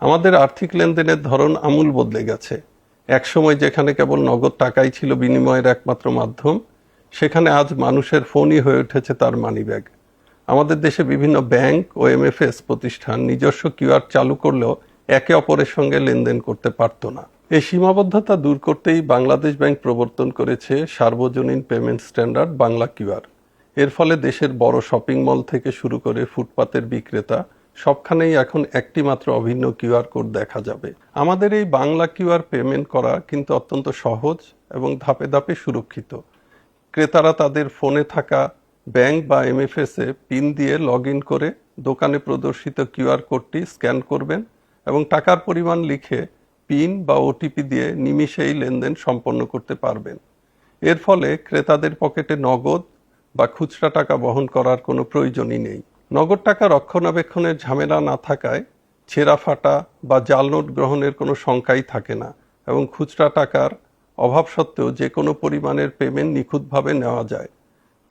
আমাদের আর্থিক লেনদেনের ধরন আমূল বদলে গেছে। একসময় যেখানে কেবল নগদ টাকাই ছিল বিনিময়ের একমাত্র মাধ্যম, সেখানে আজ মানুষের ফোনই হয়ে উঠেছে তার মানিব্যাগ। আমাদের দেশে বিভিন্ন ব্যাংক ও এমএফএস প্রতিষ্ঠান নিজস্ব কিউআর চালু করলেও একে অপরের সঙ্গে লেনদেন করতে পারত না। এই সীমাবদ্ধতা দূর করতেই বাংলাদেশ ব্যাংক প্রবর্তন করেছে সার্বজনীন পেমেন্ট স্ট্যান্ডার্ড বাংলা কিউআর। এর ফলে দেশের বড় শপিং মল থেকে শুরু করে ফুটপাতের বিক্রেতা সবখানেই এখন একটি মাত্র অভিন্ন কিউআর কোড দেখা যাবে। আমাদের এই বাংলা কিউআর পেমেন্ট করা কিন্তু অত্যন্ত সহজ এবং ধাপে ধাপে সুরক্ষিত। ক্রেতারা তাদের ফোনে থাকা ব্যাংক বা এমএফএসে পিন দিয়ে লগ ইন করে দোকানে প্রদর্শিত কিউআর কোডটি স্ক্যান করবেন এবং টাকার পরিমাণ লিখে পিন বা ওটিপি দিয়ে নিমিষেই লেনদেন সম্পন্ন করতে পারবেন। এর ফলে ক্রেতাদের পকেটে নগদ বা খুচরা টাকা বহন করার কোনো প্রয়োজনই নেই। নগদ টাকা রক্ষণাবেক্ষণের ঝামেলা না থাকায় ছেঁড়া ফাটা বা জাল নোট গ্রহণের কোনো শঙ্কাই থাকে না এবং খুচরা টাকার অভাব সত্ত্বেও যে কোনো পরিমাণের পেমেন্ট নিখুঁতভাবে নেওয়া যায়।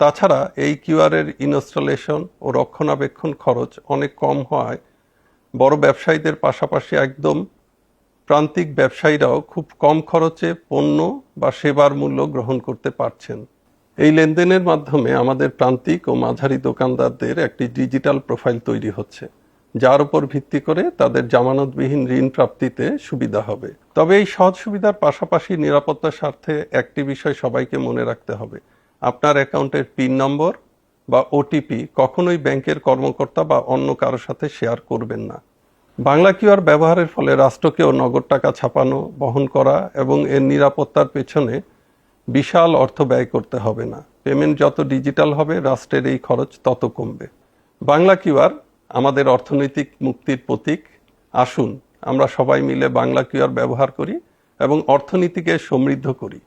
তাছাড়া এই কিউআরের ইনস্টলেশন ও রক্ষণাবেক্ষণ খরচ অনেক কম হওয়ায় বড় ব্যবসায়ীদের পাশাপাশি একদম প্রান্তিক ব্যবসায়ীরাও খুব কম খরচে পণ্য বা সেবার মূল্য গ্রহণ করতে পারছেন। এই লেনদেনের মাধ্যমে আমাদের প্রান্তিক ও মাঝারি দোকানদারদের একটি ডিজিটাল প্রোফাইল তৈরি হচ্ছে, যার উপর ভিত্তি করে তাদের জামানতবিহীন ঋণ প্রাপ্তিতে সুবিধা হবে। তবে এই সহজ সুবিধার পাশাপাশি নিরাপত্তার স্বার্থে একটি বিষয় সবাইকে মনে রাখতে হবে: আপনার অ্যাকাউন্টের পিন নম্বর বা ওটিপি কখনোই ব্যাংকের কর্মকর্তা বা অন্য কারোর সাথে শেয়ার করবেন না। বাংলা কিউআর ব্যবহারের ফলে রাষ্ট্রকেও নগদ টাকা ছাপানো, বহন করা এবং এর নিরাপত্তার পেছনে বিশাল অর্থ ব্যয় করতে হবে না। পেমেন্ট যত ডিজিটাল হবে, রাষ্ট্রের এই খরচ তত কমবে। বাংলা কিউআর আমাদের অর্থনৈতিক মুক্তির প্রতীক। আসুন আমরা সবাই মিলে বাংলা কিউআর ব্যবহার করি এবং অর্থনীতিকে সমৃদ্ধ করি।